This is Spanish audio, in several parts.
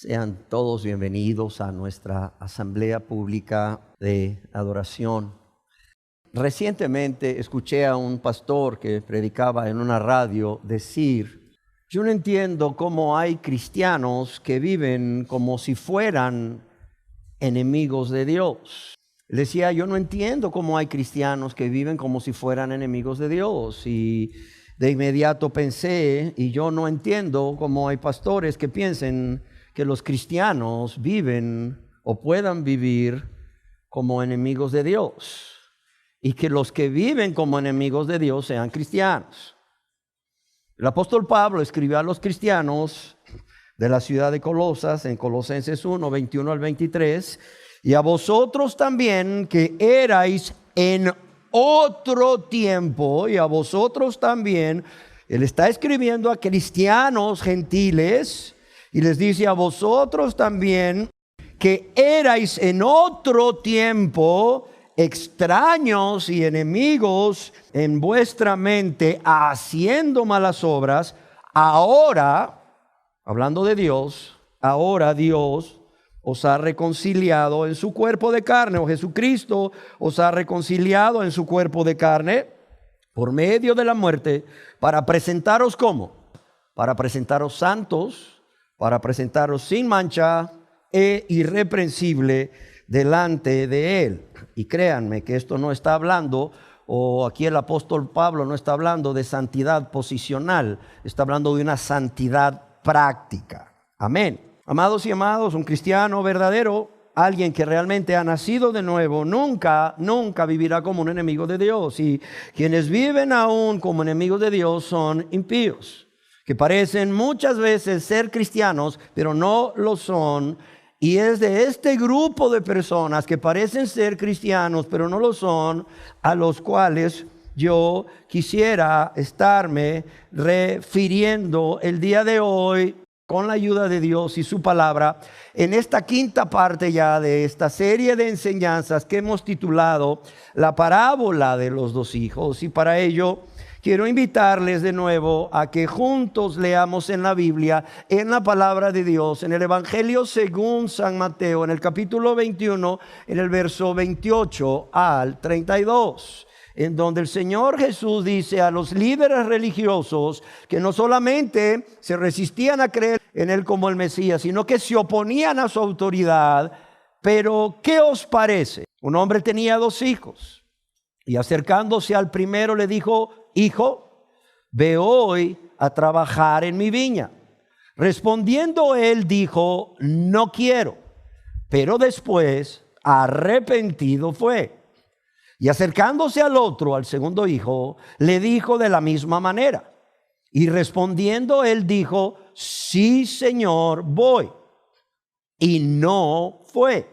Sean todos bienvenidos a nuestra asamblea pública de adoración. Recientemente escuché a un pastor que predicaba en una radio decir: yo no entiendo cómo hay cristianos que viven como si fueran enemigos de Dios. Decía, yo no entiendo cómo hay cristianos que viven como si fueran enemigos de Dios. Y de inmediato pensé, y yo no entiendo cómo hay pastores que piensen que los cristianos viven o puedan vivir como enemigos de Dios, y que los que viven como enemigos de Dios sean cristianos. El apóstol Pablo escribió a los cristianos de la ciudad de Colosas en Colosenses 1, 21 al 23, y a vosotros también que erais en otro tiempo, y a vosotros también, él está escribiendo a cristianos gentiles, y les dice: a vosotros también que erais en otro tiempo extraños y enemigos en vuestra mente, haciendo malas obras, ahora, hablando de Dios, ahora Dios os ha reconciliado en su cuerpo de carne, o Jesucristo os ha reconciliado en su cuerpo de carne por medio de la muerte, para presentaros ¿cómo? Para presentaros santos, para presentaros sin mancha e irreprensible delante de Él. Y créanme que esto no está hablando, o aquí el apóstol Pablo no está hablando de santidad posicional, está hablando de una santidad práctica. Amén. Amados y amados, un cristiano verdadero, alguien que realmente ha nacido de nuevo, nunca vivirá como un enemigo de Dios. Y quienes viven aún como enemigos de Dios son impíos, que parecen muchas veces ser cristianos, pero no lo son. Y es de este grupo de personas que parecen ser cristianos, pero no lo son, a los cuales yo quisiera estarme refiriendo el día de hoy, con la ayuda de Dios y su palabra, en esta quinta parte ya de esta serie de enseñanzas que hemos titulado La parábola de los dos hijos. Y para ello quiero invitarles de nuevo a que juntos leamos en la Biblia, en la palabra de Dios, en el Evangelio según San Mateo, en el capítulo 21, en el verso 28 al 32. En donde el Señor Jesús dice a los líderes religiosos que no solamente se resistían a creer en Él como el Mesías, sino que se oponían a su autoridad. Pero, ¿qué os parece? Un hombre tenía 2 hijos, y acercándose al primero le dijo: hijo, ve hoy a trabajar en mi viña. Respondiendo él dijo: no quiero. Pero después, arrepentido fue. Y acercándose al otro, al segundo hijo, le dijo de la misma manera. Y respondiendo él dijo: sí, Señor, voy. Y no fue.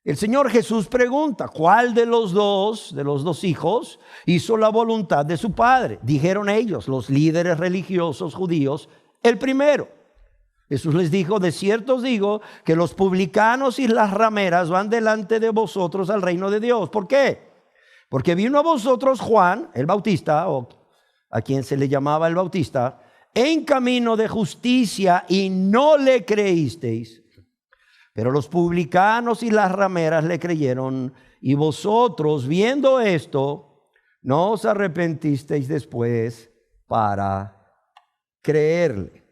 El Señor Jesús pregunta: ¿cuál de los dos hijos hizo la voluntad de su padre? Dijeron ellos, los líderes religiosos judíos: el primero. Jesús les dijo: de cierto os digo que los publicanos y las rameras van delante de vosotros al reino de Dios. ¿Por qué? Porque vino a vosotros Juan el Bautista, o a quien se le llamaba el Bautista, en camino de justicia, y no le creísteis. Pero los publicanos y las rameras le creyeron, y vosotros, viendo esto, no os arrepentisteis después para creerle.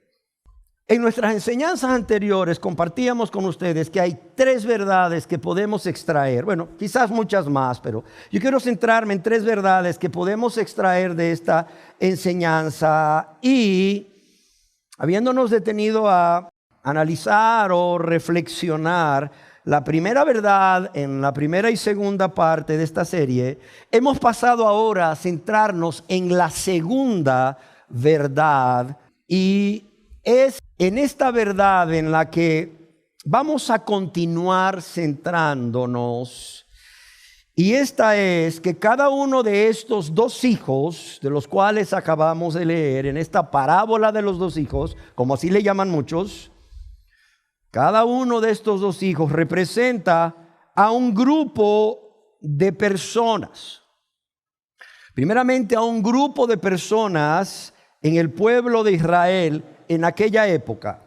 En nuestras enseñanzas anteriores compartíamos con ustedes que hay 3 verdades que podemos extraer. Bueno, quizás muchas más, pero yo quiero centrarme en 3 verdades que podemos extraer de esta enseñanza. Y habiéndonos detenido a analizar o reflexionar la primera verdad en la primera y segunda parte de esta serie, hemos pasado ahora a centrarnos en la segunda verdad, y es en esta verdad en la que vamos a continuar centrándonos. Y esta es que cada uno de estos 2 hijos, de los cuales acabamos de leer en esta parábola de los 2 hijos, como así le llaman muchos, cada uno de estos 2 hijos representa a un grupo de personas. Primeramente, a un grupo de personas en el pueblo de Israel en aquella época.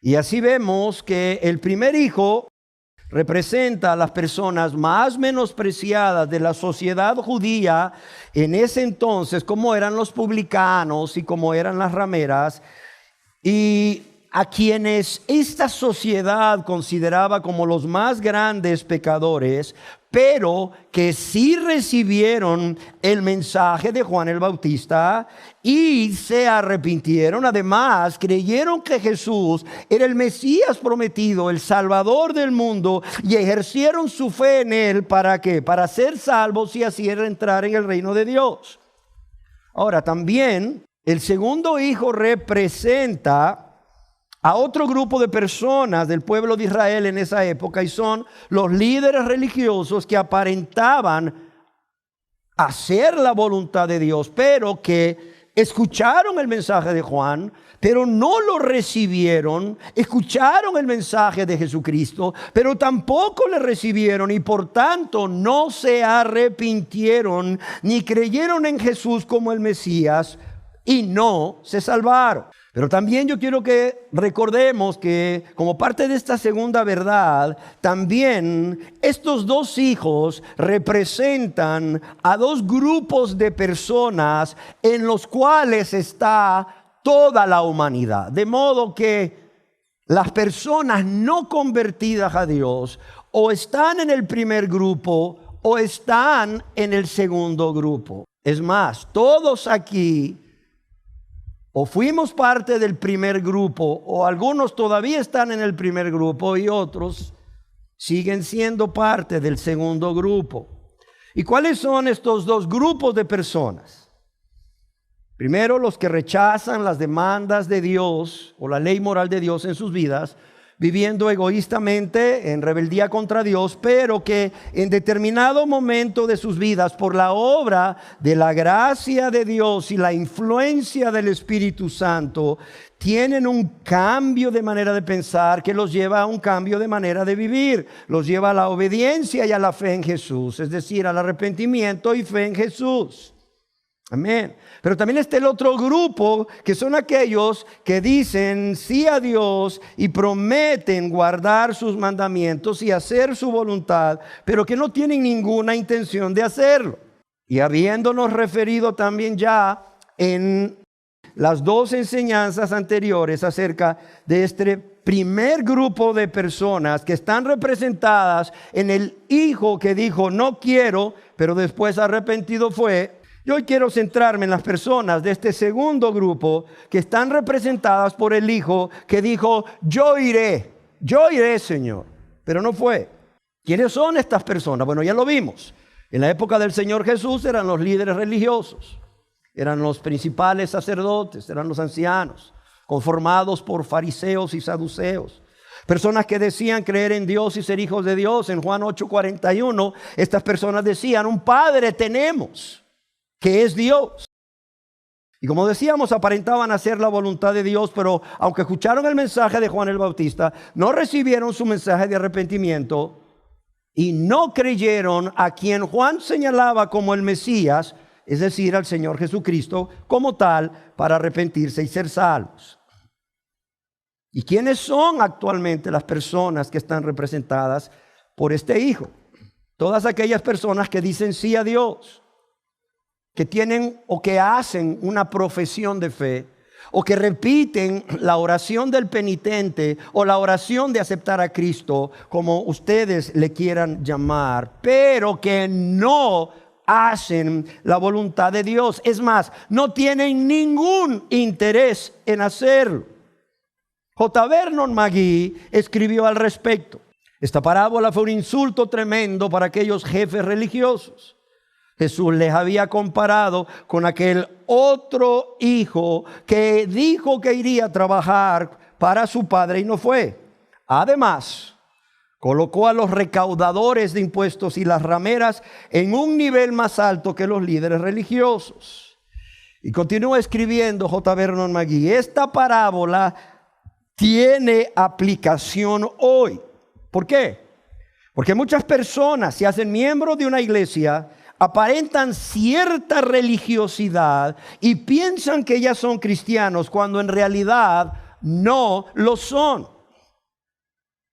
Y así vemos que el primer hijo representa a las personas más menospreciadas de la sociedad judía en ese entonces, como eran los publicanos y como eran las rameras, y a quienes esta sociedad consideraba como los más grandes pecadores, pero que sí recibieron el mensaje de Juan el Bautista y se arrepintieron. Además, creyeron que Jesús era el Mesías prometido, el Salvador del mundo, y ejercieron su fe en él. ¿Para qué? Para ser salvos y así entrar en el reino de Dios. Ahora, también el segundo hijo representa a otro grupo de personas del pueblo de Israel en esa época, y son los líderes religiosos que aparentaban hacer la voluntad de Dios, pero que escucharon el mensaje de Juan, pero no lo recibieron. Escucharon el mensaje de Jesucristo, pero tampoco le recibieron, y por tanto no se arrepintieron ni creyeron en Jesús como el Mesías, y no se salvaron. Pero también yo quiero que recordemos que como parte de esta segunda verdad, también estos dos hijos representan a dos grupos de personas en los cuales está toda la humanidad. De modo que las personas no convertidas a Dios o están en el primer grupo o están en el segundo grupo. Es más, todos aquí o fuimos parte del primer grupo, o algunos todavía están en el primer grupo y otros siguen siendo parte del segundo grupo. ¿Y cuáles son estos dos grupos de personas? Primero, los que rechazan las demandas de Dios o la ley moral de Dios en sus vidas, viviendo egoístamente en rebeldía contra Dios, pero que en determinado momento de sus vidas, por la obra de la gracia de Dios y la influencia del Espíritu Santo, tienen un cambio de manera de pensar que los lleva a un cambio de manera de vivir, los lleva a la obediencia y a la fe en Jesús, es decir, al arrepentimiento y fe en Jesús. Amén. Pero también está el otro grupo, que son aquellos que dicen sí a Dios y prometen guardar sus mandamientos y hacer su voluntad, pero que no tienen ninguna intención de hacerlo. Y habiéndonos referido también ya en las dos enseñanzas anteriores acerca de este primer grupo de personas que están representadas en el hijo que dijo no quiero, pero después arrepentido fue, yo hoy quiero centrarme en las personas de este segundo grupo que están representadas por el hijo que dijo yo iré, Señor, pero no fue. ¿Quiénes son estas personas? Bueno, ya lo vimos. En la época del Señor Jesús eran los líderes religiosos, eran los principales sacerdotes, eran los ancianos, conformados por fariseos y saduceos. Personas que decían creer en Dios y ser hijos de Dios. En Juan 8:41, estas personas decían, un Padre tenemos, que es Dios. Y como decíamos, aparentaban hacer la voluntad de Dios, pero aunque escucharon el mensaje de Juan el Bautista, no recibieron su mensaje de arrepentimiento y no creyeron a quien Juan señalaba como el Mesías, es decir, al Señor Jesucristo como tal, para arrepentirse y ser salvos. ¿Y quiénes son actualmente las personas que están representadas por este hijo? Todas aquellas personas que dicen sí a Dios, que tienen o que hacen una profesión de fe, o que repiten la oración del penitente o la oración de aceptar a Cristo, como ustedes le quieran llamar, pero que no hacen la voluntad de Dios. Es más, no tienen ningún interés en hacerlo. J. Vernon McGee escribió al respecto. Esta parábola fue un insulto tremendo para aquellos jefes religiosos. Jesús les había comparado con aquel otro hijo que dijo que iría a trabajar para su padre y no fue. Además, colocó a los recaudadores de impuestos y las rameras en un nivel más alto que los líderes religiosos. Y continúa escribiendo J. Vernon McGee, esta parábola tiene aplicación hoy. ¿Por qué? Porque muchas personas se hacen miembros de una iglesia, aparentan cierta religiosidad y piensan que ya son cristianos cuando en realidad no lo son.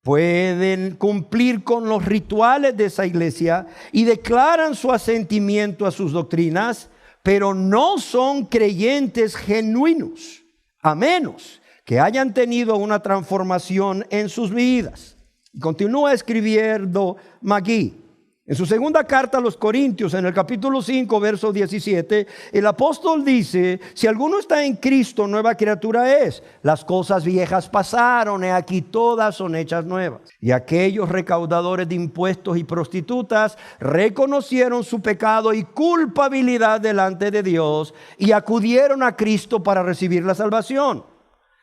Pueden cumplir con los rituales de esa iglesia y declaran su asentimiento a sus doctrinas, pero no son creyentes genuinos, a menos que hayan tenido una transformación en sus vidas. Y continúa escribiendo Magui. En su segunda carta a los Corintios, en el capítulo 5, verso 17, el apóstol dice: si alguno está en Cristo, nueva criatura es. Las cosas viejas pasaron, y aquí todas son hechas nuevas. Y aquellos recaudadores de impuestos y prostitutas reconocieron su pecado y culpabilidad delante de Dios y acudieron a Cristo para recibir la salvación.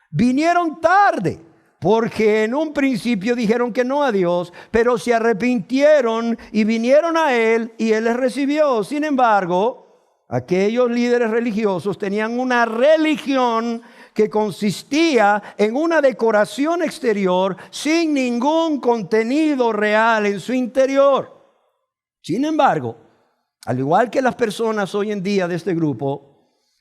Vinieron tarde, porque en un principio dijeron que no a Dios, pero se arrepintieron y vinieron a Él y Él les recibió. Sin embargo, aquellos líderes religiosos tenían una religión que consistía en una decoración exterior sin ningún contenido real en su interior. Sin embargo, al igual que las personas hoy en día de este grupo,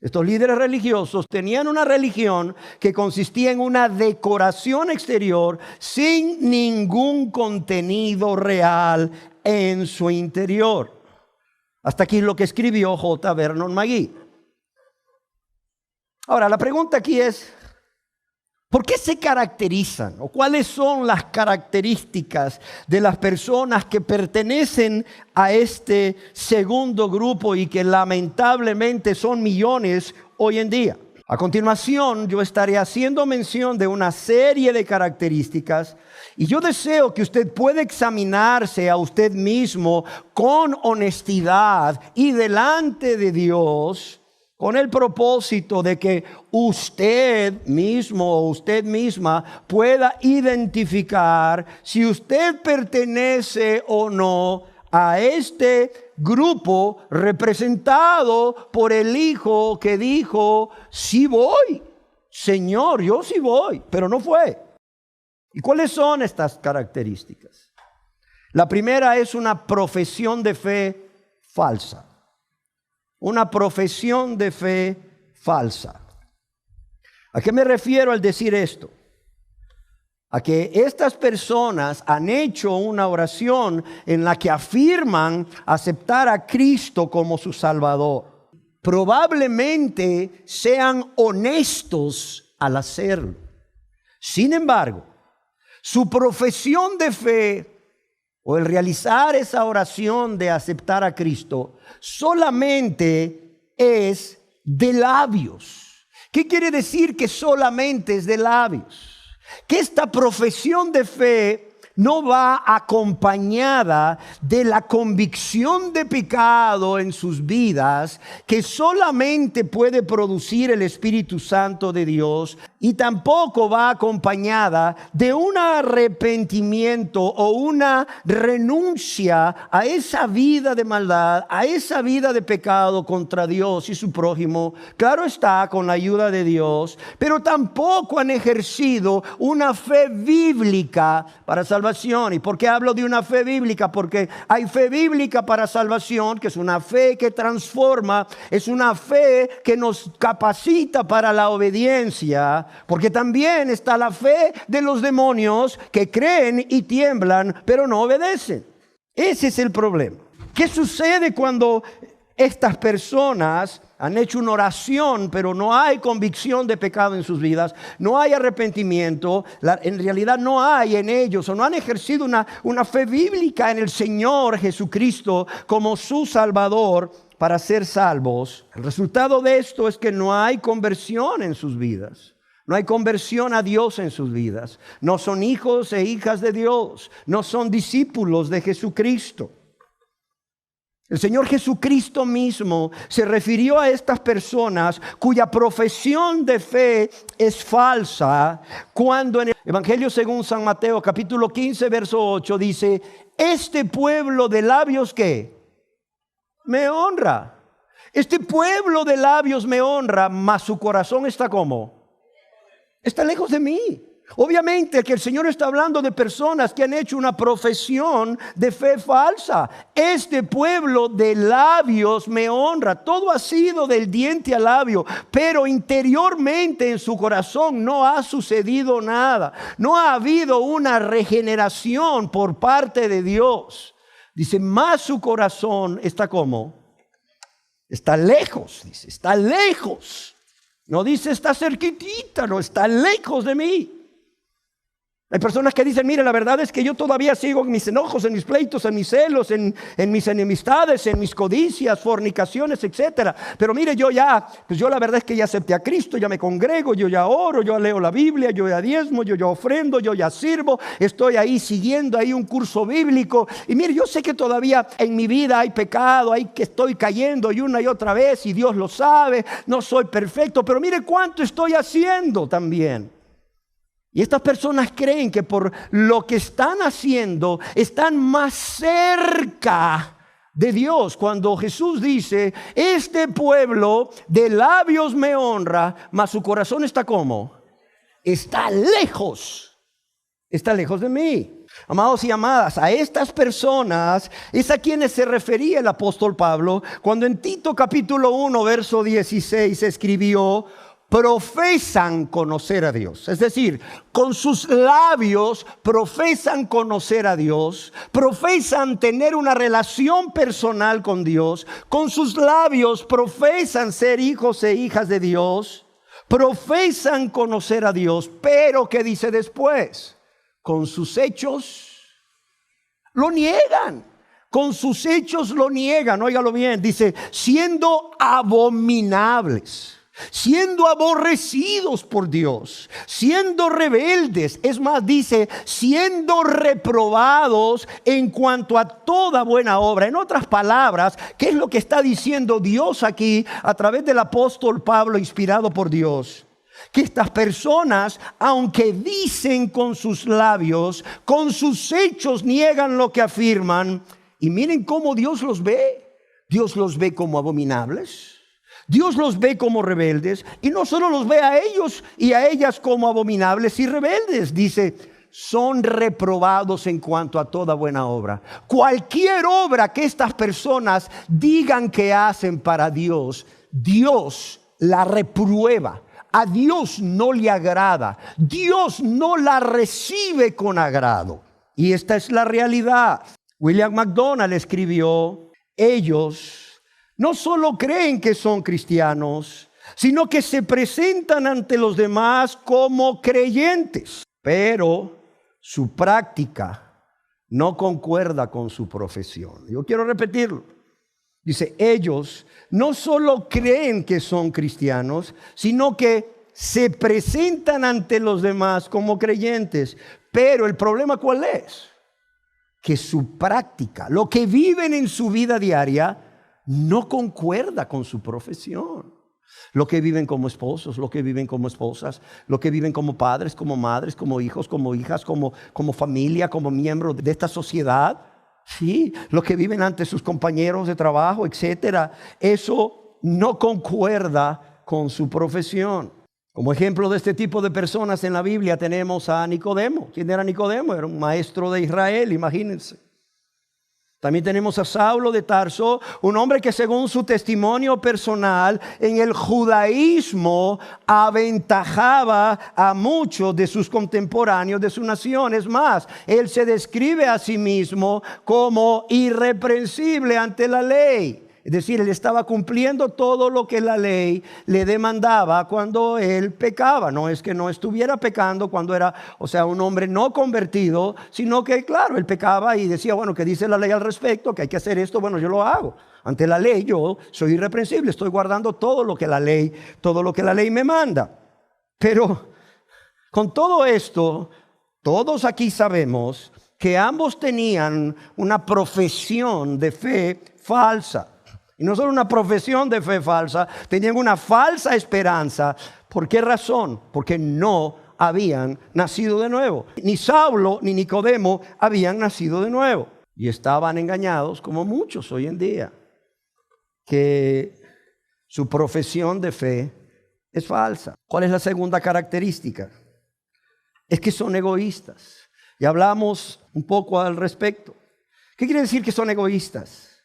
estos líderes religiosos tenían una religión que consistía en una decoración exterior sin ningún contenido real en su interior. Hasta aquí lo que escribió J. Vernon McGee. Ahora, la pregunta aquí es: ¿por qué se caracterizan o cuáles son las características de las personas que pertenecen a este segundo grupo y que lamentablemente son millones hoy en día? A continuación, yo estaré haciendo mención de una serie de características y yo deseo que usted pueda examinarse a usted mismo con honestidad y delante de Dios, con el propósito de que usted mismo o usted misma pueda identificar si usted pertenece o no a este grupo representado por el Hijo que dijo: sí voy, Señor, yo sí voy, pero no fue. ¿Y cuáles son estas características? La primera es una profesión de fe falsa. Una profesión de fe falsa. ¿A qué me refiero al decir esto? A que estas personas han hecho una oración en la que afirman aceptar a Cristo como su Salvador. Probablemente sean honestos al hacerlo. Sin embargo, su profesión de fe o el realizar esa oración de aceptar a Cristo solamente es de labios. ¿Qué quiere decir que solamente es de labios? Que esta profesión de fe no va acompañada de la convicción de pecado en sus vidas que solamente puede producir el Espíritu Santo de Dios, y tampoco va acompañada de un arrepentimiento o una renuncia a esa vida de maldad, a esa vida de pecado contra Dios y su prójimo. Claro está, con la ayuda de Dios, pero tampoco han ejercido una fe bíblica para salvación. ¿Y por qué hablo de una fe bíblica? Porque hay fe bíblica para salvación, que es una fe que transforma, es una fe que nos capacita para la obediencia, porque también está la fe de los demonios que creen y tiemblan, pero no obedecen. Ese es el problema. ¿Qué sucede cuando estas personas han hecho una oración, pero no hay convicción de pecado en sus vidas, no hay arrepentimiento, en realidad no hay en ellos, o no han ejercido una fe bíblica en el Señor Jesucristo como su Salvador para ser salvos? El resultado de esto es que no hay conversión en sus vidas. No hay conversión a Dios en sus vidas. No son hijos e hijas de Dios. No son discípulos de Jesucristo. El Señor Jesucristo mismo se refirió a estas personas cuya profesión de fe es falsa, cuando en el Evangelio según San Mateo capítulo 15 verso 8 dice: este pueblo de labios ¿qué? Me honra. Este pueblo de labios me honra, mas su corazón está ¿cómo? Está lejos de mí. Obviamente que el Señor está hablando de personas que han hecho una profesión de fe falsa. Este pueblo de labios me honra. Todo ha sido del diente al labio, pero interiormente en su corazón no ha sucedido nada. No ha habido una regeneración por parte de Dios. Dice, más su corazón está como, está lejos, dice, está lejos. No dice está cerquitita, no, está lejos de mí. Hay personas que dicen, mire, la verdad es que yo todavía sigo en mis enojos, en mis pleitos, en mis celos, en mis enemistades, en mis codicias, fornicaciones, etcétera. Pero mire, yo la verdad es que ya acepté a Cristo, ya me congrego, yo ya oro, yo leo la Biblia, yo ya diezmo, yo ya ofrendo, yo ya sirvo, estoy ahí siguiendo ahí un curso bíblico. Y mire, yo sé que todavía en mi vida hay pecado, hay que estoy cayendo y una y otra vez, y Dios lo sabe, no soy perfecto, pero mire cuánto estoy haciendo también. Y estas personas creen que por lo que están haciendo están más cerca de Dios. Cuando Jesús dice, este pueblo de labios me honra, mas su corazón está como, está lejos de mí. Amados y amadas, a estas personas es a quienes se refería el apóstol Pablo cuando en Tito capítulo 1 verso 16 escribió, profesan conocer a Dios. Es decir, con sus labios profesan conocer a Dios, profesan tener una relación personal con Dios, con sus labios profesan ser hijos e hijas de Dios, profesan conocer a Dios, pero ¿qué dice después? Con sus hechos lo niegan. Con sus hechos lo niegan. Óigalo bien, dice, siendo abominables, siendo aborrecidos por Dios, siendo rebeldes, es más, dice, siendo reprobados en cuanto a toda buena obra. En otras palabras, ¿qué es lo que está diciendo Dios aquí a través del apóstol Pablo, inspirado por Dios? Que estas personas, aunque dicen con sus labios, con sus hechos niegan lo que afirman. Y miren cómo Dios los ve. Dios los ve como abominables. Dios los ve como rebeldes, y no solo los ve a ellos y a ellas como abominables y rebeldes, dice, son reprobados en cuanto a toda buena obra. Cualquier obra que estas personas digan que hacen para Dios, Dios la reprueba. A Dios no le agrada. Dios no la recibe con agrado. Y esta es la realidad. William MacDonald escribió, ellos no solo creen que son cristianos, sino que se presentan ante los demás como creyentes, pero su práctica no concuerda con su profesión. Yo quiero repetirlo. Dice, ellos no solo creen que son cristianos, sino que se presentan ante los demás como creyentes. Pero el problema, ¿cuál es? Que su práctica, lo que viven en su vida diaria, no concuerda con su profesión. Lo que viven como esposos, lo que viven como esposas, lo que viven como padres, como madres, como hijos, como hijas, como familia, como miembros de esta sociedad. Sí, lo que viven ante sus compañeros de trabajo, etcétera. Eso no concuerda con su profesión. Como ejemplo de este tipo de personas en la Biblia tenemos a Nicodemo. ¿Quién era Nicodemo? Era un maestro de Israel, imagínense. También tenemos a Saulo de Tarso, un hombre que según su testimonio personal en el judaísmo aventajaba a muchos de sus contemporáneos de su nación. Es más, él se describe a sí mismo como irreprensible ante la ley. Es decir, él estaba cumpliendo todo lo que la ley le demandaba cuando él pecaba. No es que no estuviera pecando cuando era, un hombre no convertido, sino que, claro, él pecaba y decía, bueno, ¿qué dice la ley al respecto? Que hay que hacer esto, bueno, yo lo hago. Ante la ley yo soy irreprensible, estoy guardando todo lo que la ley me manda. Pero con todo esto, todos aquí sabemos que ambos tenían una profesión de fe falsa. Y no solo una profesión de fe falsa, tenían una falsa esperanza. ¿Por qué razón? Porque no habían nacido de nuevo. Ni Saulo ni Nicodemo habían nacido de nuevo. Y estaban engañados, como muchos hoy en día, que su profesión de fe es falsa. ¿Cuál es la segunda característica? es que son egoístas. Y hablamos un poco al respecto. ¿Qué quiere decir que son egoístas?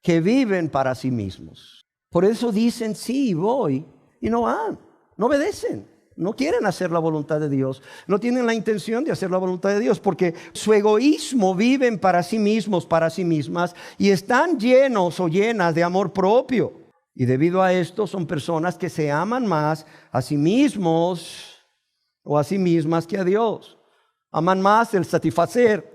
Que viven para sí mismos. Por eso dicen sí, voy, y no van, no obedecen. No quieren hacer la voluntad de Dios. No tienen la intención de hacer la voluntad de Dios porque su egoísmo viven para sí mismos, para sí mismas y están llenos o llenas de amor propio. Y debido a esto son personas que se aman más a sí mismos o a sí mismas que a Dios. Aman más el satisfacer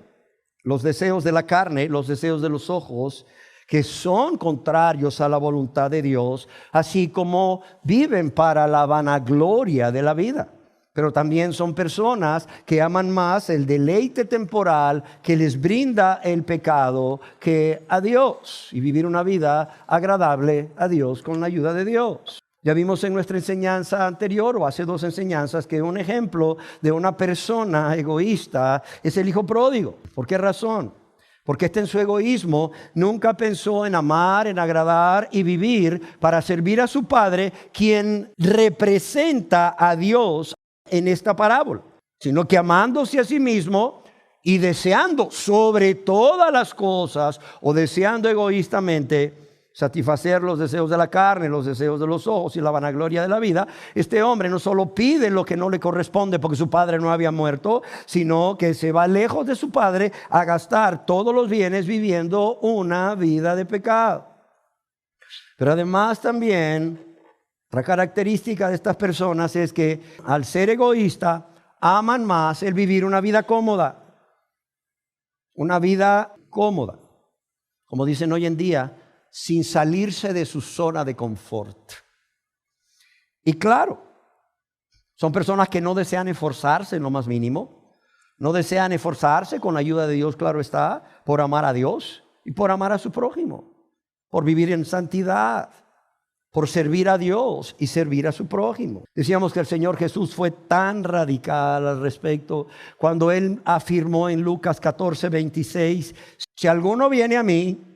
los deseos de la carne, los deseos de los ojos, que son contrarios a la voluntad de Dios, así como viven para la vanagloria de la vida. Pero también son personas que aman más el deleite temporal que les brinda el pecado que a Dios, y vivir una vida agradable a Dios con la ayuda de Dios. Ya vimos en nuestra enseñanza anterior, o hace 2 enseñanzas, que un ejemplo de una persona egoísta es el hijo pródigo. ¿Por qué razón? Porque en su egoísmo nunca pensó en amar, en agradar y vivir para servir a su padre, quien representa a Dios en esta parábola, sino que amándose a sí mismo y deseando sobre todas las cosas o deseando egoístamente satisfacer los deseos de la carne, los deseos de los ojos y la vanagloria de la vida, este hombre no solo pide lo que no le corresponde porque su padre no había muerto, sino que se va lejos de su padre a gastar todos los bienes viviendo una vida de pecado. Pero además también, otra característica de estas personas es que al ser egoísta, aman más el vivir una vida cómoda. Una vida cómoda. Como dicen hoy en día, sin salirse de su zona de confort. Y claro, son personas que no desean esforzarse en lo más mínimo, no desean esforzarse con la ayuda de Dios, claro está, por amar a Dios y por amar a su prójimo, por vivir en santidad, por servir a Dios y servir a su prójimo. Decíamos que el Señor Jesús fue tan radical al respecto cuando Él afirmó en Lucas 14:26, si alguno viene a mí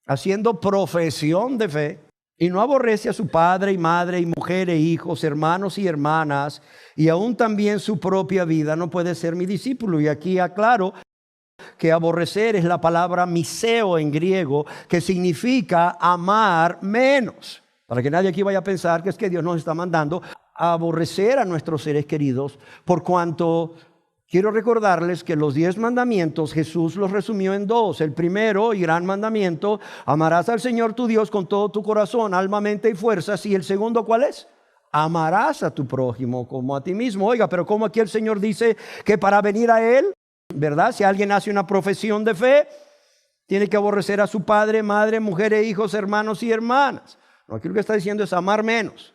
haciendo profesión de fe y no aborrece a su padre y madre y mujer e hijos, hermanos y hermanas y aún también su propia vida, no puede ser mi discípulo. Y aquí aclaro que aborrecer es la palabra miseo en griego, que significa amar menos, para que nadie aquí vaya a pensar que es que Dios nos está mandando a aborrecer a nuestros seres queridos, por cuanto quiero recordarles que los 10 mandamientos Jesús los resumió en 2. El primero y gran mandamiento, amarás al Señor tu Dios con todo tu corazón, alma, mente y fuerzas. Y el segundo, ¿cuál es? Amarás a tu prójimo como a ti mismo. Oiga, pero ¿cómo aquí el Señor dice que para venir a Él, verdad? Si alguien hace una profesión de fe, tiene que aborrecer a su padre, madre, mujer e hijos, hermanos y hermanas. No, aquí lo que está diciendo es amar menos.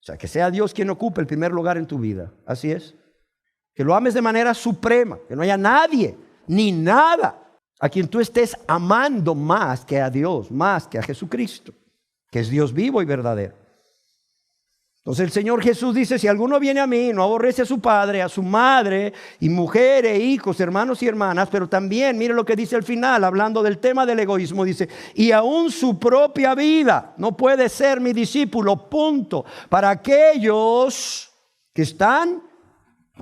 O sea, que sea Dios quien ocupe el primer lugar en tu vida. Así es. Que lo ames de manera suprema, que no haya nadie ni nada a quien tú estés amando más que a Dios, más que a Jesucristo, que es Dios vivo y verdadero. Entonces el Señor Jesús dice, si alguno viene a mí, no aborrece a su padre, a su madre y mujer e hijos, hermanos y hermanas, pero también, mire lo que dice al final, hablando del tema del egoísmo, dice, y aún su propia vida, no puede ser mi discípulo, punto. Para aquellos que están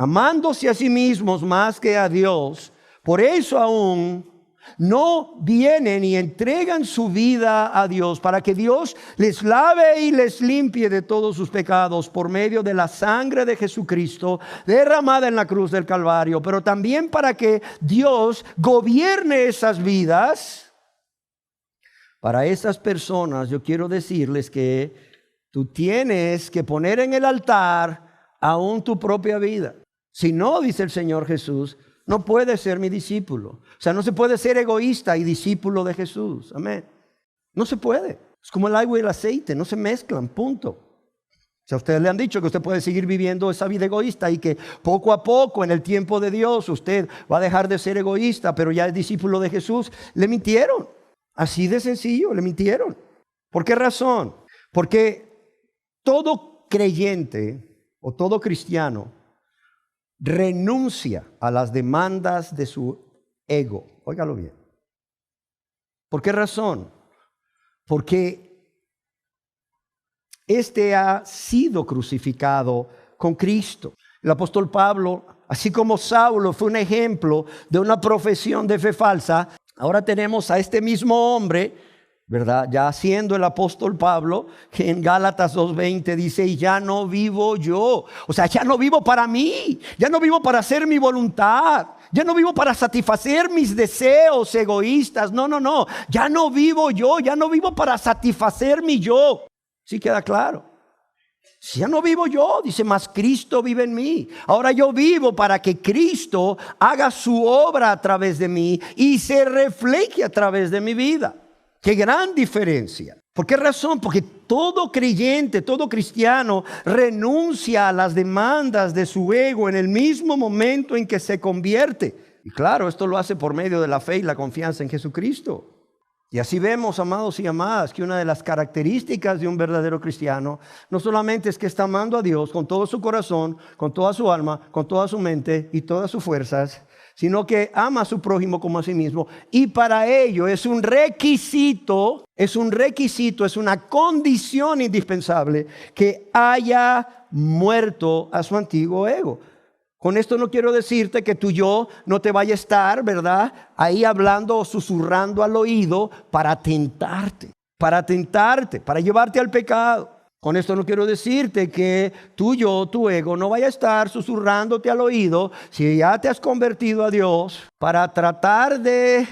amándose a sí mismos más que a Dios, por eso aún no vienen y entregan su vida a Dios para que Dios les lave y les limpie de todos sus pecados por medio de la sangre de Jesucristo derramada en la cruz del Calvario, pero también para que Dios gobierne esas vidas. Para esas personas yo quiero decirles que tú tienes que poner en el altar aún tu propia vida. Si no, dice el Señor Jesús, no puedes ser mi discípulo. O sea, no se puede ser egoísta y discípulo de Jesús. Amén. No se puede. Es como el agua y el aceite, no se mezclan, punto. O sea, a ustedes le han dicho que usted puede seguir viviendo esa vida egoísta y que poco a poco en el tiempo de Dios usted va a dejar de ser egoísta, pero ya es discípulo de Jesús. Le mintieron. Así de sencillo, le mintieron. ¿Por qué razón? Porque todo creyente o todo cristiano renuncia a las demandas de su ego. Óigalo bien. ¿Por qué razón? Porque este ha sido crucificado con Cristo. El apóstol Pablo Así como Saulo fue un ejemplo de una profesión de fe falsa, ahora tenemos a este mismo hombre, ¿verdad? Ya siendo el apóstol Pablo, que en Gálatas 2:20 dice, y ya no vivo yo. O sea, ya no vivo para mí, ya no vivo para hacer mi voluntad, ya no vivo para satisfacer mis deseos egoístas. No, ya no vivo yo, ya no vivo para satisfacer mi yo. ¿Sí queda claro? Si ya no vivo yo, dice, más Cristo vive en mí. Ahora yo vivo para que Cristo haga su obra a través de mí y se refleje a través de mi vida. ¡Qué gran diferencia! ¿Por qué razón? Porque todo creyente, todo cristiano renuncia a las demandas de su ego en el mismo momento en que se convierte. Y claro, esto lo hace por medio de la fe y la confianza en Jesucristo. Y así vemos, amados y amadas, que una de las características de un verdadero cristiano no solamente es que está amando a Dios con todo su corazón, con toda su alma, con toda su mente y todas sus fuerzas, sino que ama a su prójimo como a sí mismo. Y para ello es un requisito, es una condición indispensable que haya muerto a su antiguo ego. Con esto no quiero decirte que tu yo no te vaya a estar, ¿verdad?, ahí hablando o susurrando al oído para tentarte, para llevarte al pecado. Con esto no quiero decirte que tu yo, tu ego, no vaya a estar susurrándote al oído si ya te has convertido a Dios para tratar de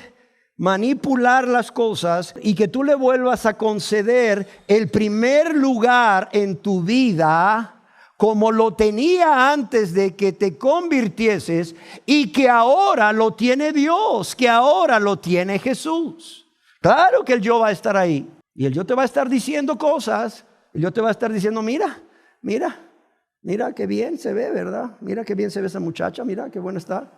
manipular las cosas y que tú le vuelvas a conceder el primer lugar en tu vida como lo tenía antes de que te convirtieses y que ahora lo tiene Dios, que ahora lo tiene Jesús. Claro que el yo va a estar ahí y el yo te va a estar diciendo cosas. El yo te va a estar diciendo, mira qué bien se ve, ¿verdad? Mira qué bien se ve esa muchacha, mira qué buena está.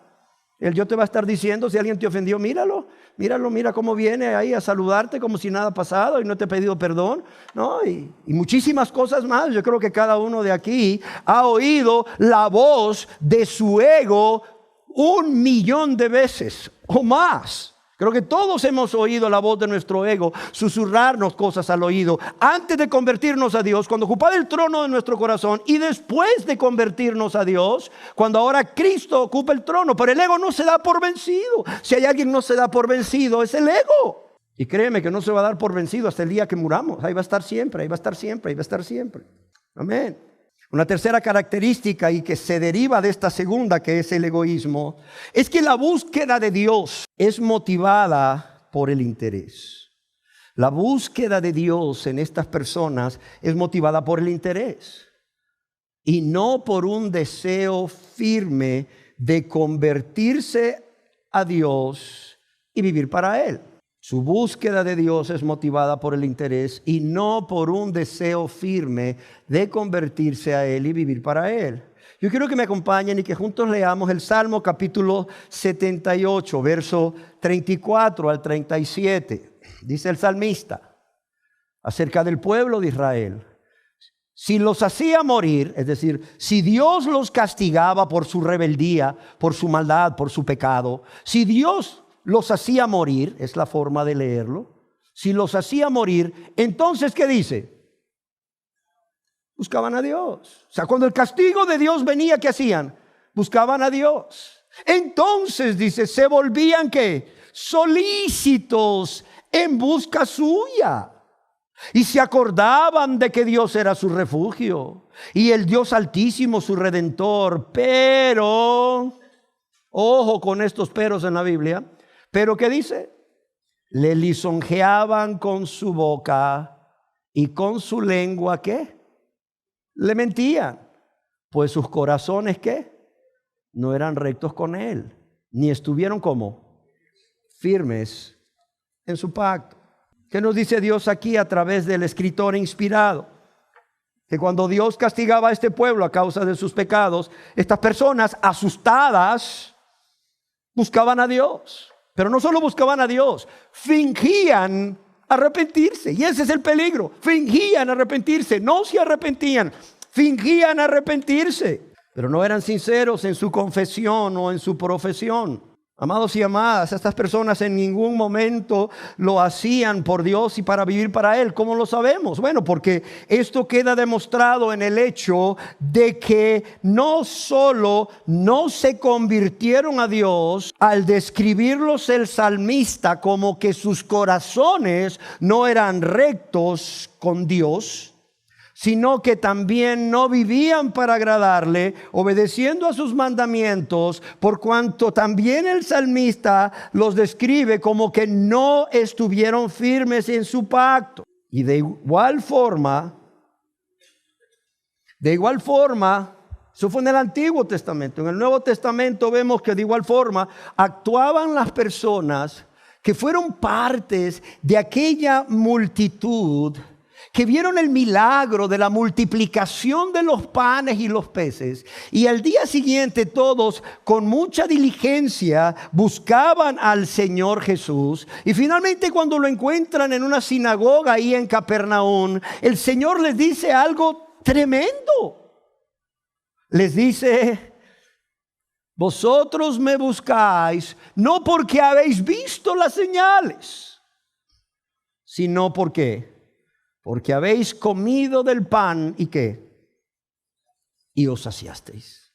El yo te va a estar diciendo, si alguien te ofendió, mira cómo viene ahí a saludarte como si nada ha pasado y no te ha pedido perdón, ¿no? Y muchísimas cosas más. Yo creo que cada uno de aquí ha oído la voz de su ego 1,000,000 de veces o más. Creo que todos hemos oído la voz de nuestro ego susurrarnos cosas al oído antes de convertirnos a Dios, cuando ocupaba el trono de nuestro corazón, y después de convertirnos a Dios, cuando ahora Cristo ocupa el trono. Pero el ego no se da por vencido. Si hay alguien que no se da por vencido, es el ego. Y créeme que no se va a dar por vencido hasta el día que muramos. Ahí va a estar siempre, ahí va a estar siempre, ahí va a estar siempre. Amén. Una tercera característica, y que se deriva de esta segunda, que es el egoísmo, es que la búsqueda de Dios es motivada por el interés. La búsqueda de Dios en estas personas es motivada por el interés y no por un deseo firme de convertirse a Dios y vivir para Él. Su búsqueda de Dios es motivada por el interés y no por un deseo firme de convertirse a Él y vivir para Él. Yo quiero que me acompañen y que juntos leamos el Salmo capítulo 78, verso 34 al 37. Dice el salmista acerca del pueblo de Israel: si los hacía morir, es decir, si Dios los castigaba por su rebeldía, por su maldad, por su pecado, si Dios los hacía morir, es la forma de leerlo, si los hacía morir, entonces, ¿qué dice? Buscaban a Dios. O sea, cuando el castigo de Dios venía, ¿qué hacían? Buscaban a Dios. Entonces, dice, se volvían, ¿qué? Solícitos en busca suya. Y se acordaban de que Dios era su refugio y el Dios Altísimo su Redentor. Pero, ojo con estos peros en la Biblia, pero ¿qué dice? Le lisonjeaban con su boca y con su lengua, ¿qué? Le mentían, pues sus corazones, ¿qué? No eran rectos con Él, ni estuvieron como firmes en su pacto. ¿Qué nos dice Dios aquí a través del escritor inspirado? Que cuando Dios castigaba a este pueblo a causa de sus pecados, estas personas asustadas buscaban a Dios. Pero no solo buscaban a Dios, fingían arrepentirse. Y ese es el peligro. Fingían arrepentirse, no se arrepentían, fingían arrepentirse. Pero no eran sinceros en su confesión o en su profesión. Amados y amadas, estas personas en ningún momento lo hacían por Dios y para vivir para Él. ¿Cómo lo sabemos? Bueno, porque esto queda demostrado en el hecho de que no solo no se convirtieron a Dios al describirlos el salmista como que sus corazones no eran rectos con Dios, sino que también no vivían para agradarle, obedeciendo a sus mandamientos, por cuanto también el salmista los describe como que no estuvieron firmes en su pacto. Y de igual forma, eso fue en el Antiguo Testamento. En el Nuevo Testamento vemos que de igual forma actuaban las personas que fueron partes de aquella multitud que vieron el milagro de la multiplicación de los panes y los peces, y al día siguiente todos con mucha diligencia buscaban al Señor Jesús, y finalmente cuando lo encuentran en una sinagoga ahí en Capernaum, el Señor les dice algo tremendo. Les dice: vosotros me buscáis no porque habéis visto las señales, sino porque habéis comido del pan y ¿qué? Y os saciasteis.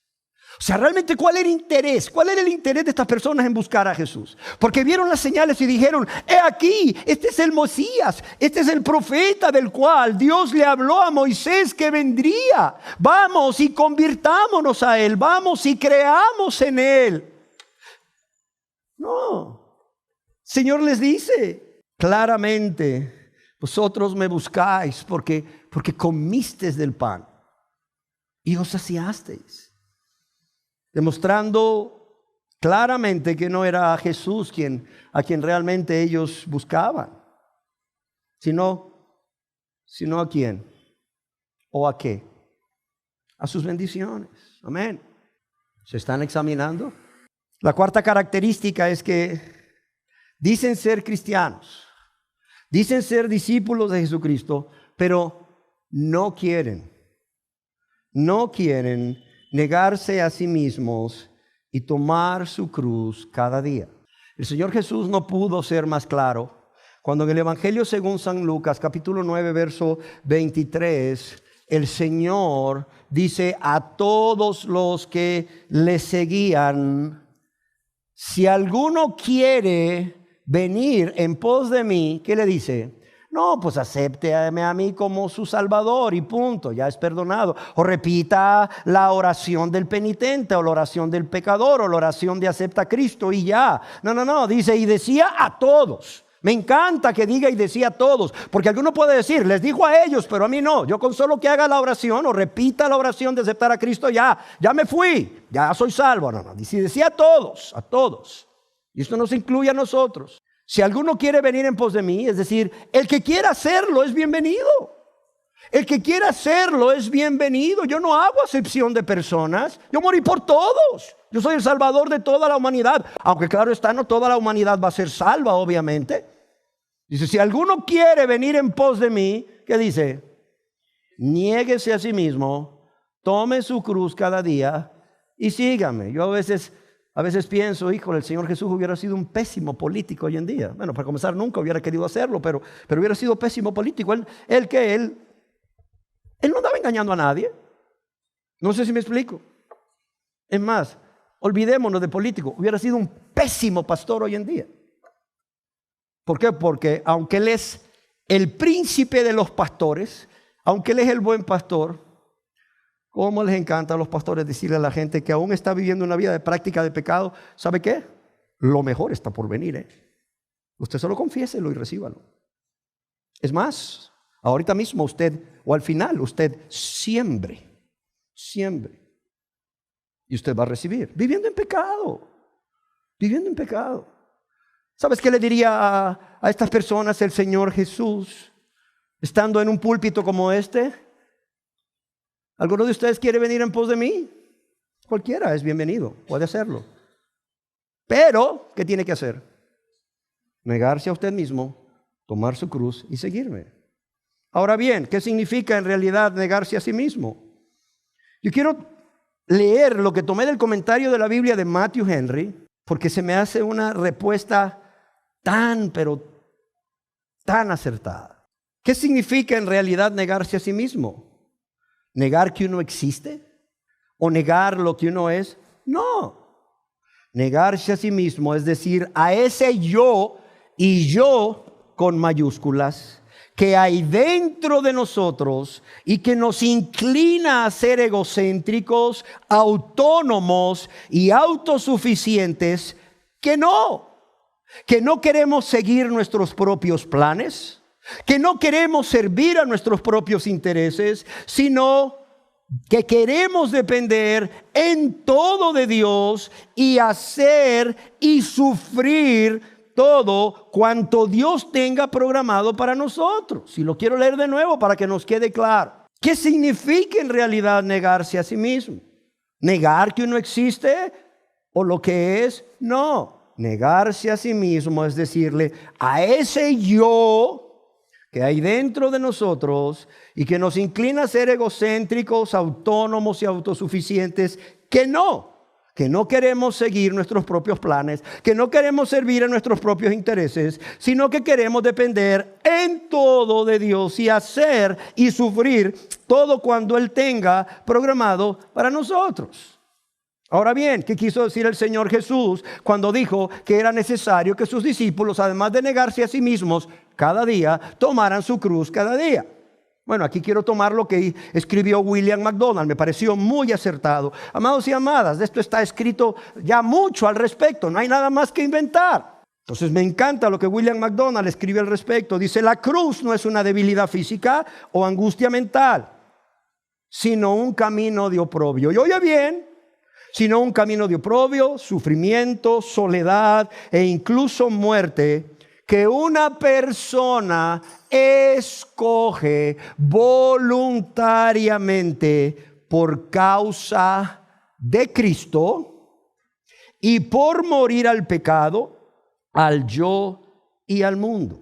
O sea, realmente ¿cuál era el interés? ¿Cuál era el interés de estas personas en buscar a Jesús? Porque vieron las señales y dijeron: he aquí, este es el Mesías, este es el profeta del cual Dios le habló a Moisés que vendría. Vamos y convirtámonos a Él, vamos y creamos en Él. No, el Señor les dice claramente: vosotros me buscáis porque comisteis del pan y os saciasteis. Demostrando claramente que no era a Jesús a quien realmente ellos buscaban, sino a quién o a qué, a sus bendiciones. Amén. ¿Se están examinando? La cuarta característica es que dicen ser cristianos, dicen ser discípulos de Jesucristo, pero no quieren negarse a sí mismos y tomar su cruz cada día. El Señor Jesús no pudo ser más claro cuando en el Evangelio según San Lucas, capítulo 9, verso 23, el Señor dice a todos los que le seguían: si alguno quiere venir en pos de mí, ¿qué le dice? No, pues acépteme a mí como su Salvador y punto, ya es perdonado. O repita la oración del penitente, o la oración del pecador, o la oración de acepta a Cristo y ya. No, dice: y decía a todos. Me encanta que diga y decía a todos, porque alguno puede decir: les dijo a ellos, pero a mí no. Yo con solo que haga la oración o repita la oración de aceptar a Cristo, ya me fui, ya soy salvo. No, dice: decía a todos. Y esto nos incluye a nosotros. Si alguno quiere venir en pos de mí, es decir, el que quiera hacerlo es bienvenido. El que quiera hacerlo es bienvenido. Yo no hago acepción de personas. Yo morí por todos. Yo soy el Salvador de toda la humanidad. Aunque claro está, no toda la humanidad va a ser salva, obviamente. Dice: si alguno quiere venir en pos de mí, ¿qué dice? Niéguese a sí mismo, tome su cruz cada día y sígame. Yo a veces pienso: híjole, el Señor Jesús hubiera sido un pésimo político hoy en día. Bueno, para comenzar, nunca hubiera querido hacerlo, pero hubiera sido pésimo político. Él no andaba engañando a nadie. No sé si me explico. Es más, olvidémonos de político. Hubiera sido un pésimo pastor hoy en día. ¿Por qué? Porque aunque Él es el príncipe de los pastores, aunque Él es el buen pastor, ¿cómo les encanta a los pastores decirle a la gente que aún está viviendo una vida de práctica de pecado? ¿Sabe qué? Lo mejor está por venir, Usted solo confiéselo y recíbalo. Es más, ahorita mismo usted, o al final, usted siembre. Y usted va a recibir, viviendo en pecado. ¿Sabes qué le diría a estas personas el Señor Jesús, estando en un púlpito como este? ¿Alguno de ustedes quiere venir en pos de mí? Cualquiera es bienvenido, puede hacerlo. Pero, ¿qué tiene que hacer? Negarse a usted mismo, tomar su cruz y seguirme. Ahora bien, ¿qué significa en realidad negarse a sí mismo? Yo quiero leer lo que tomé del comentario de la Biblia de Matthew Henry, porque se me hace una respuesta pero tan acertada. ¿Qué significa en realidad negarse a sí mismo? ¿Negar que uno existe? ¿O negar lo que uno es? No. Negarse a sí mismo es decir, a ese yo, y yo con mayúsculas, que hay dentro de nosotros y que nos inclina a ser egocéntricos, autónomos y autosuficientes, que no queremos seguir nuestros propios planes, que no queremos servir a nuestros propios intereses, sino que queremos depender en todo de Dios y hacer y sufrir todo cuanto Dios tenga programado para nosotros. Y lo quiero leer de nuevo para que nos quede claro. ¿Qué significa en realidad negarse a sí mismo? ¿Negar que uno existe o lo que es? No. Negarse a sí mismo es decirle a ese yo que hay dentro de nosotros y que nos inclina a ser egocéntricos, autónomos y autosuficientes, que no queremos seguir nuestros propios planes, que no queremos servir a nuestros propios intereses, sino que queremos depender en todo de Dios y hacer y sufrir todo cuando Él tenga programado para nosotros. Ahora bien, ¿qué quiso decir el Señor Jesús cuando dijo que era necesario que sus discípulos, además de negarse a sí mismos cada día, tomaran su cruz cada día? Bueno, aquí quiero tomar lo que escribió William MacDonald, me pareció muy acertado. Amados y amadas, de esto está escrito ya mucho al respecto, no hay nada más que inventar. Entonces me encanta lo que William MacDonald escribe al respecto. Dice, la cruz no es una debilidad física o angustia mental, sino un camino de oprobio. Y oye bien, sino un camino de oprobio, sufrimiento, soledad e incluso muerte, que una persona escoge voluntariamente por causa de Cristo y por morir al pecado, al yo y al mundo.